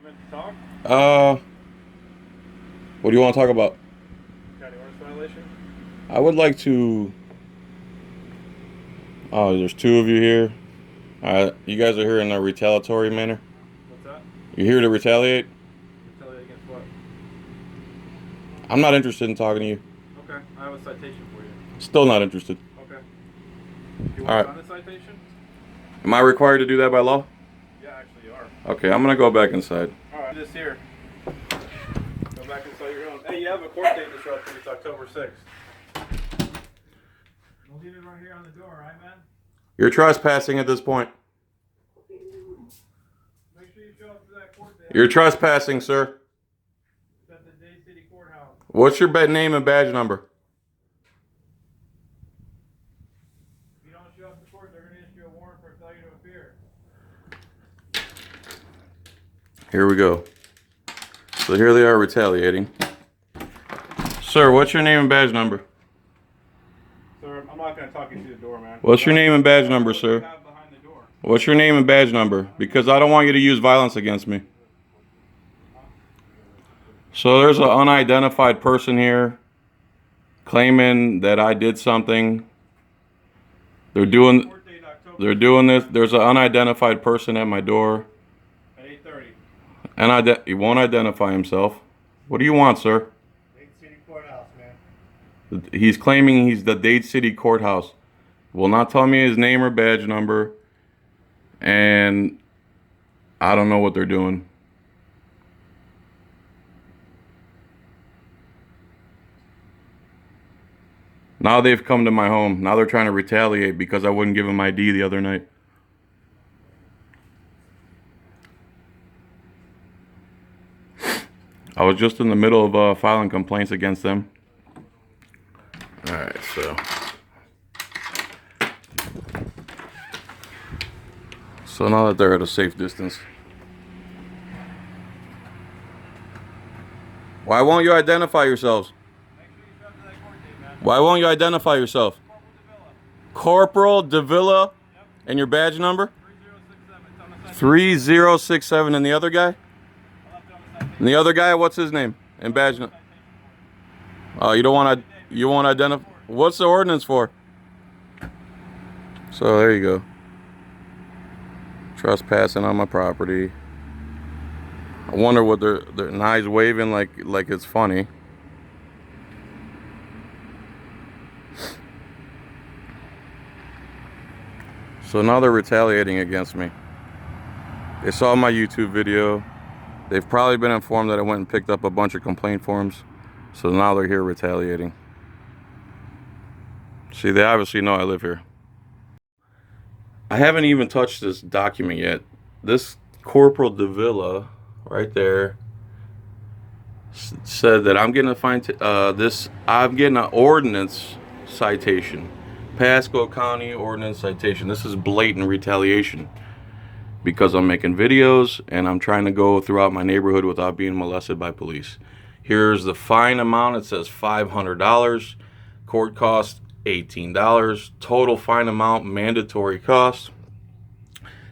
meant to talk? What do you want to talk about? County ordinance violation? I would like to... Oh, there's two of you here. You guys are here in a retaliatory manner? What's that? You're here to retaliate? Retaliate against what? I'm not interested in talking to you. Okay, I have a citation for you. Still not interested. Okay. You All want right. to sign the citation? Am I required to do that by law? Yeah, actually you are. Okay, I'm going to go back inside. Alright, this here. Go back inside your own. Hey, you have a court date to show up to. It's October 6th. We'll leave it right here on the door, right, man? You're trespassing at this point. Make sure you show up to that court date. You're trespassing, sir. It's at the Dade City Courthouse. What's your name and badge number? If you don't show up to court, they're going to issue a warrant for failure to appear. Here we go. So here they are retaliating. Sir, what's your name and badge number? Sir, I'm not going to talk you through the door, man. What's your name and badge number, sir? What do you have behind the door? What's your name and badge number? Because I don't want you to use violence against me. So there's an unidentified person here claiming that I did something. They're doing this. There's an unidentified person at my door. At 8:30. And he won't identify himself. What do you want, sir? Dade City Courthouse, man. He's claiming he's the Dade City Courthouse. Will not tell me his name or badge number. And I don't know what they're doing. Now they've come to my home. Now they're trying to retaliate because I wouldn't give them ID the other night. I was just in the middle of filing complaints against them. Alright, so now that they're at a safe distance. Why won't you identify yourselves? Make sure you show up to that court date, man. Why won't you identify yourself? Corporal DeVilla. And your badge number? 3067. And the other guy? And the other guy, what's his name? And badge number? Oh, you won't identify. What's the ordinance for? So there you go. Trespassing on my property. I wonder what their knives waving like it's funny. So now they're retaliating against me. They saw my YouTube video. They've probably been informed that I went and picked up a bunch of complaint forms. So now they're here retaliating. See, they obviously know I live here. I haven't even touched this document yet. This Corporal DeVilla right there said that I'm getting I'm getting an ordinance citation. Pasco County ordinance citation. This is blatant retaliation because I'm making videos and I'm trying to go throughout my neighborhood without being molested by police. Here's the fine amount. It says $500. Court cost $18. Total fine amount, mandatory cost.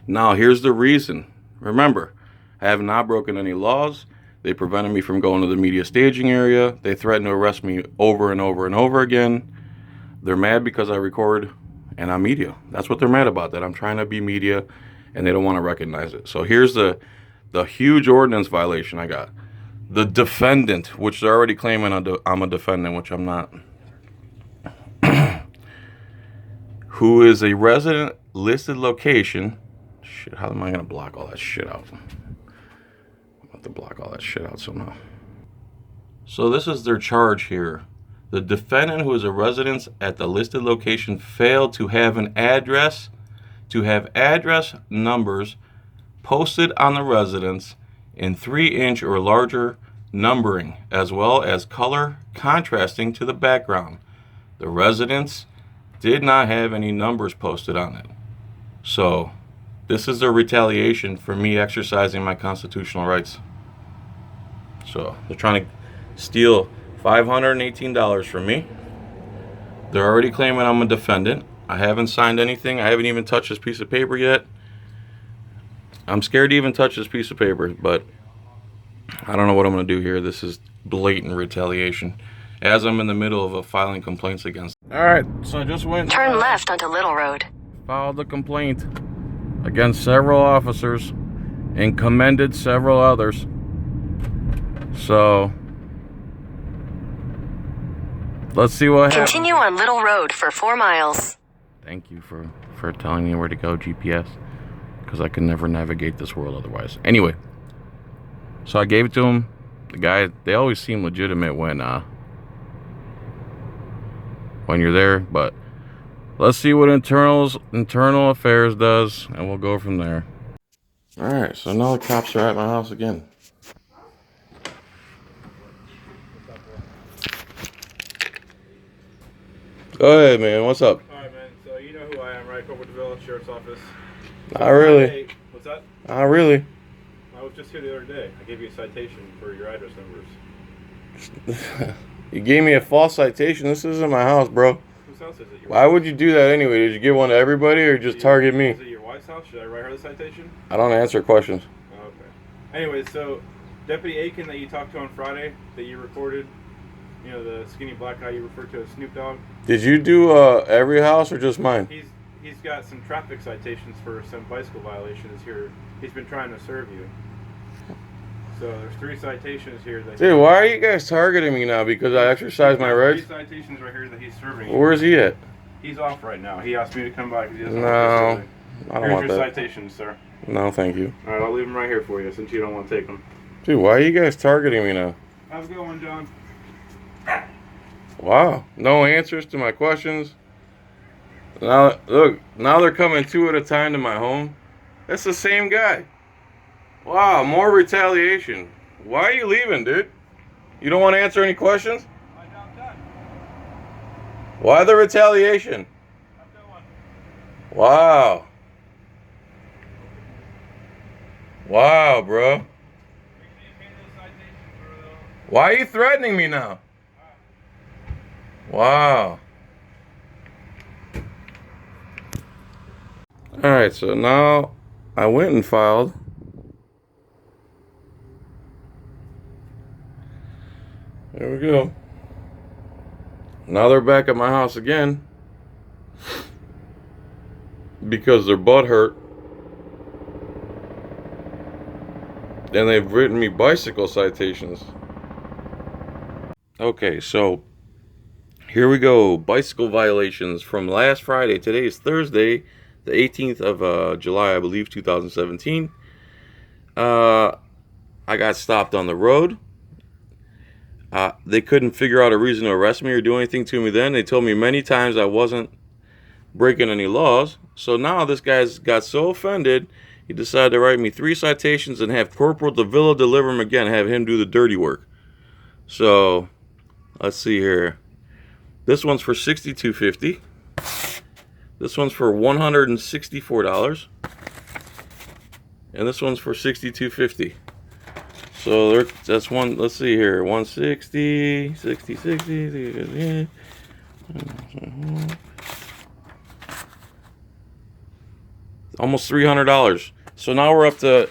Now here's the reason. Remember, I have not broken any laws. They prevented me from going to the media staging area. They threatened to arrest me over and over and over again. They're mad because I record and I'm media. That's what they're mad about, that I'm trying to be media and they don't want to recognize it. So here's the huge ordinance violation I got. The defendant, which they're already claiming I'm a defendant, which I'm not, who is a resident listed location. Shit, how am I going to block all that shit out? I'm going to block all that shit out somehow. So this is their charge here. The defendant, who is a resident at the listed location, failed to have address numbers posted on the residence in 3-inch or larger numbering, as well as color contrasting to the background. The residence did not have any numbers posted on it. So this is their retaliation for me exercising my constitutional rights. So they're trying to steal $518 from me. They're already claiming I'm a defendant. I haven't signed anything. I haven't even touched this piece of paper yet. I'm scared to even touch this piece of paper, but I don't know what I'm going to do here. This is blatant retaliation. As I'm in the middle of filing complaints against. Alright, so I just went. Turn left onto Little Road. Filed a complaint against several officers and commended several others. So, let's see what happens. Continue on Little Road for 4 miles. Thank you for telling me where to go, GPS. Because I can never navigate this world otherwise. Anyway, so I gave it to him. The guy, they always seem legitimate when you're there, but let's see what internal affairs does, and we'll go from there. All right, so now the cops are at my house again. Go ahead, man. What's up? All right, man. So you know who I am, right? Corporal Deville, Sheriff's Office. Not really. Hey, what's that? Not really. I was just here the other day. I gave you a citation for your address numbers. You gave me a false citation. This isn't my house, bro. Whose house is it? Why would you do that anyway? Did you give one to everybody or just target me? Is it your wife's house? Should I write her the citation? I don't answer questions. Oh, okay. Anyway, so Deputy Aiken that you talked to on Friday, that you recorded, you know, the skinny black guy you referred to as Snoop Dog. Did you do every house or just mine? He's got some traffic citations for some bicycle violations here. He's been trying to serve you. So there's 3 citations here. Dude, why are you guys targeting me now? Because I exercise my rights? 3 citations right here that he's serving you. Where's he at? He's off right now. He asked me to come by because he doesn't No, want I don't Here's want your that. citations, sir. No, thank you. All right, I'll leave them right here for you since you don't want to take them. Dude, why are you guys targeting me now? Have a good one, John. Wow, no answers to my questions. Now, look, now they're coming 2 at a time to my home. That's the same guy. Wow, more retaliation. Why are you leaving, dude? You don't want to answer any questions? I'm done. Why the retaliation? Have a good one. Wow. Wow, bro. Make sure you pay those citations for the... Why are you threatening me now? Wow. Alright, so now I went and filed. There we go. Now they're back at my house again because their butt hurt. And they've written me bicycle citations. Okay, so here we go. Bicycle violations from last Friday. Today is Thursday, the 18th of July, I believe, 2017. I got stopped on the road. They couldn't figure out a reason to arrest me or do anything to me then. They told me many times I wasn't breaking any laws. So now this guy's got so offended, he decided to write me 3 citations and have Corporal Deville deliver them again, have him do the dirty work. So, let's see here. This one's for $62.50. This one's for $164. And this one's for $62.50. So that's one, let's see here, 160, 60, 60, almost $300. So now we're up to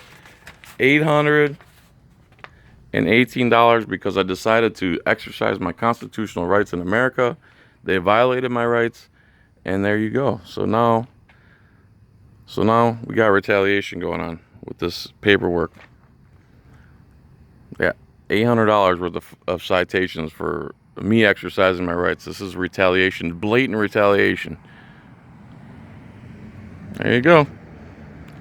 $818 because I decided to exercise my constitutional rights in America. They violated my rights, and there you go. So now we got retaliation going on with this paperwork. Yeah, $800 worth of citations for me exercising my rights. This is retaliation, blatant retaliation. There you go.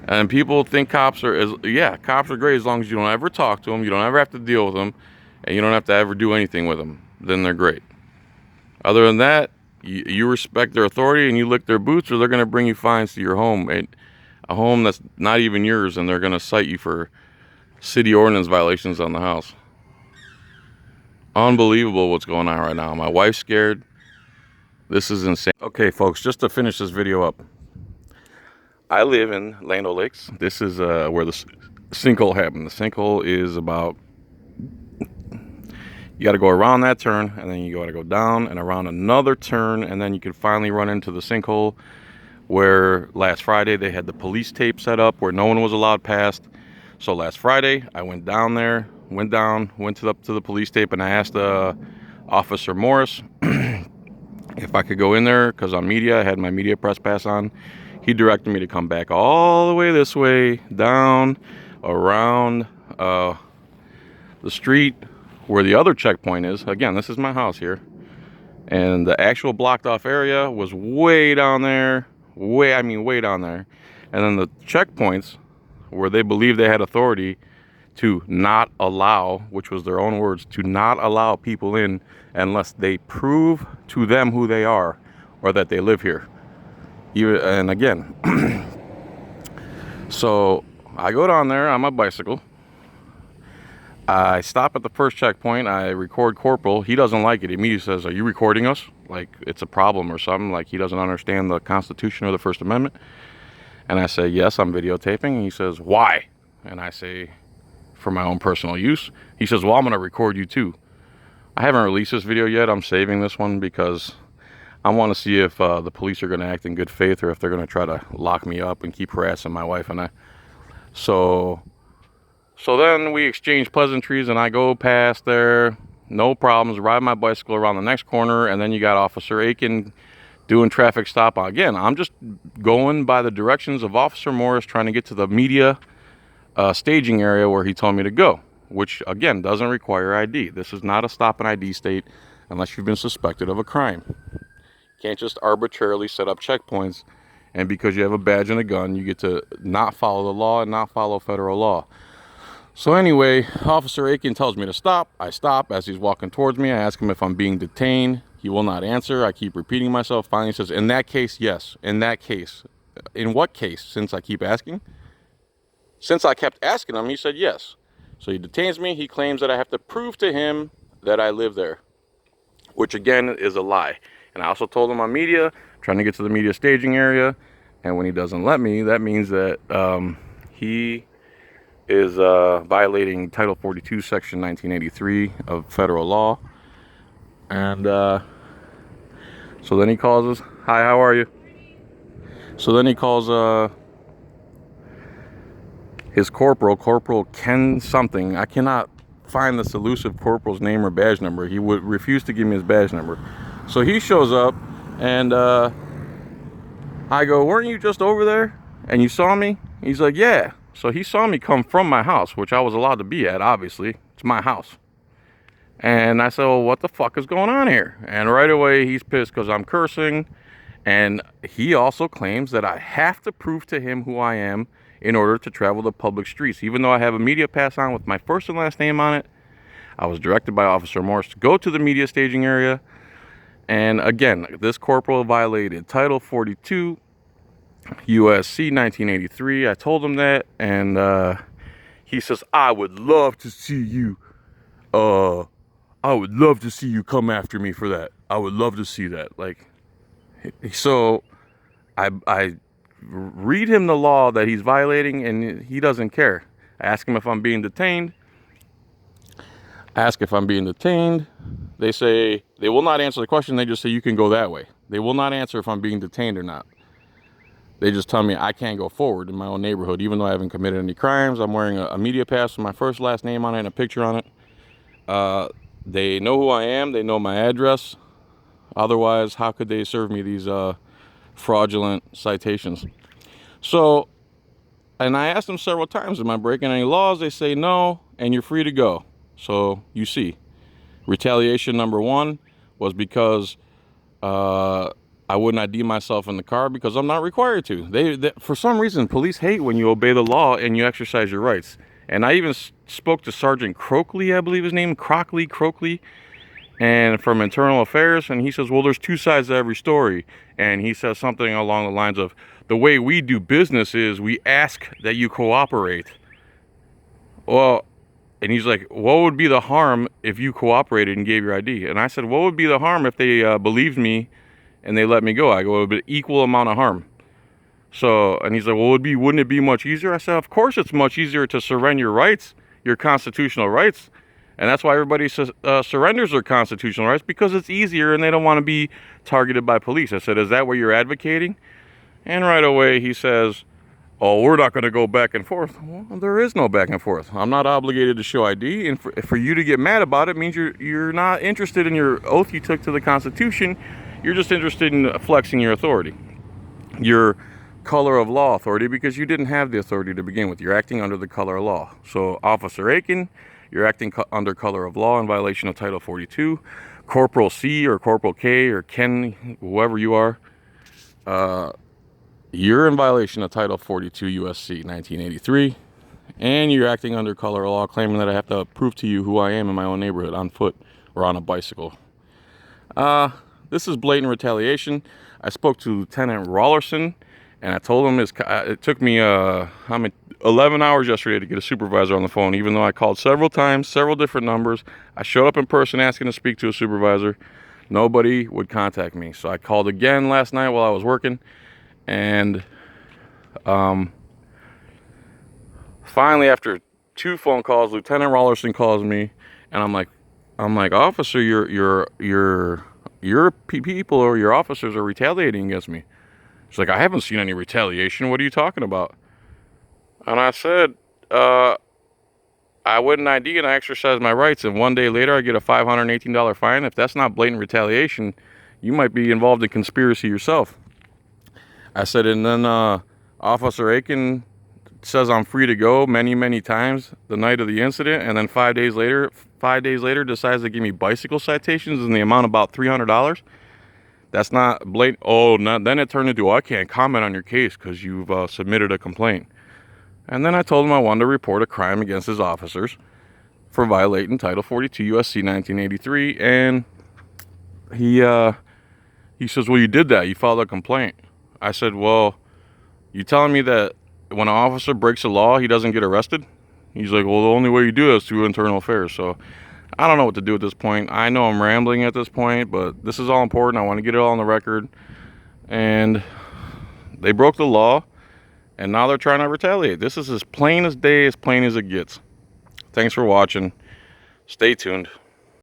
And people think cops are cops are great as long as you don't ever talk to them, you don't ever have to deal with them, and you don't have to ever do anything with them. Then they're great. Other than that, you respect their authority and you lick their boots, or they're going to bring you fines to your home, a home that's not even yours, and they're going to cite you for city ordinance violations on the house. Unbelievable what's going on right now. My wife's scared. This is insane. Okay, folks, just to finish this video up. I live in Land O'Lakes. This is where the sinkhole happened. The sinkhole is about, you got to go around that turn, and then you got to go down and around another turn, and then you can finally run into the sinkhole where last Friday they had the police tape set up where no one was allowed past. So last Friday, I went down there went up to the police tape, and I asked Officer Morris if I could go in there because on media, I had my media press pass on. He directed me to come back all the way this way, down, around the street where the other checkpoint is. Again, this is my house here. And the actual blocked off area was way down there. Way down there. And then the checkpoints where they believed they had authority to not allow, which was their own words, to not allow people in unless they prove to them who they are or that they live here. And again, so I go down there on my bicycle. I stop at the first checkpoint. I record corporal. He doesn't like it. He immediately says, "Are you recording us? Like it's a problem or something?" Like he doesn't understand the Constitution or the First Amendment. And I say, "Yes, I'm videotaping." And he says, "Why?" And I say, "For my own personal use." He says, "Well, I'm going to record you too." I haven't released this video yet. I'm saving this one because I want to see if the police are going to act in good faith or if they're going to try to lock me up and keep harassing my wife and I. So then we exchange pleasantries and I go past there, no problems, ride my bicycle around the next corner, and then you got Officer Aiken doing traffic stop. Again, I'm just going by the directions of Officer Morris trying to get to the media staging area where he told me to go, which again doesn't require ID. This is not a stop and ID state unless you've been suspected of a crime. You can't just arbitrarily set up checkpoints and because you have a badge and a gun you get to not follow the law and not follow federal law. So anyway, Officer Aiken tells me to stop. I stop. As he's walking towards me, I ask him if I'm being detained. He will not answer. I keep repeating myself. Finally he says, "In that case, yes." In that case. In what case? Since I keep asking? Since I kept asking him, he said yes. So he detains me. He claims that I have to prove to him that I live there, which again is a lie. And I also told him on media, trying to get to the media staging area. And when he doesn't let me, that means that he is violating Title 42, Section 1983 of federal law. And so then he calls us, "Hi, how are you?" So then he calls his Corporal Ken something. I cannot find this elusive corporal's name or badge number. He would refuse to give me his badge number. So he shows up and I go, "Weren't you just over there and you saw me?" He's like, "Yeah." So he saw me come from my house, which I was allowed to be at, obviously. It's my house. And I said, "Well, what the fuck is going on here?" And right away, he's pissed because I'm cursing. And he also claims that I have to prove to him who I am in order to travel the public streets. Even though I have a media pass on with my first and last name on it, I was directed by Officer Morris to go to the media staging area. And again, this corporal violated Title 42, USC 1983. I told him that, and he says, "I would love to see you. I would love to see you come after me for that. I would love to see that." Like, so I read him the law that he's violating, and he doesn't care. I ask him if I'm being detained. They say they will not answer the question. They just say, "You can go that way." They will not answer if I'm being detained or not. They just tell me I can't go forward in my own neighborhood, even though I haven't committed any crimes. I'm wearing a media pass with my first, last name on it and a picture on it. They know who I am. They know my address. Otherwise, how could they serve me these fraudulent citations? So, and I asked them several times, "Am I breaking any laws?" They say no, and you're free to go. So you see, retaliation number one was because I wouldn't ID myself in the car because I'm not required to. They for some reason, police hate when you obey the law and you exercise your rights. And I even spoke to Sergeant Crockley, I believe his name, Crockley, and from Internal Affairs, and he says, "Well, there's two sides to every story." And he says something along the lines of, "The way we do business is we ask that you cooperate." Well, and he's like, "What would be the harm if you cooperated and gave your ID?" And I said, "What would be the harm if they believed me and they let me go?" I go, "It would be equal amount of harm." So, and he's like, "Well, wouldn't it be much easier?" I said, "Of course it's much easier to surrender your rights, your constitutional rights. And that's why everybody surrenders their constitutional rights, because it's easier and they don't want to be targeted by police." I said, "Is that what you're advocating?" And right away he says, oh, we're not going to go back and forth. Well, there is no back and forth. I'm not obligated to show ID, and for you to get mad about it means you're not interested in your oath you took to the Constitution. You're just interested in flexing your authority, your color of law authority, because you didn't have the authority to begin with. You're acting under the color of law. So, Officer Aiken, you're acting under color of law in violation of Title 42. Corporal C or Corporal K or Ken, whoever you are, you're in violation of Title 42 USC 1983, and you're acting under color of law, claiming that I have to prove to you who I am in my own neighborhood on foot or on a bicycle. This is blatant retaliation. I spoke to Lieutenant Rollerson, and I told him it took me 11 hours yesterday to get a supervisor on the phone, even though I called several times, several different numbers. I showed up in person asking to speak to a supervisor. Nobody would contact me. So I called again last night while I was working, and finally, after 2 phone calls, Lieutenant Rollerson calls me, and I'm like, officer, your people or your officers are retaliating against me. She's like, I haven't seen any retaliation. What are you talking about? And I said, I went in ID and I exercised my rights, and 1 day later I get a $518 fine. If that's not blatant retaliation, you might be involved in conspiracy yourself. I said, and then Officer Aiken says I'm free to go many times the night of the incident, and then 5 days later decides to give me bicycle citations in the amount of about $300. That's not blatant. Oh, no, then it turned into, I can't comment on your case because you've submitted a complaint. And then I told him I wanted to report a crime against his officers for violating Title 42 USC 1983, and he says, well, you did that. You filed a complaint. I said, well, you telling me that when an officer breaks a law, he doesn't get arrested? He's like, well, the only way you do it is through internal affairs. So I don't know what to do at this point. I know I'm rambling at this point, but this is all important. I want to get it all on the record. And they broke the law, and now they're trying to retaliate. This is as plain as day, as plain as it gets. Thanks for watching. Stay tuned.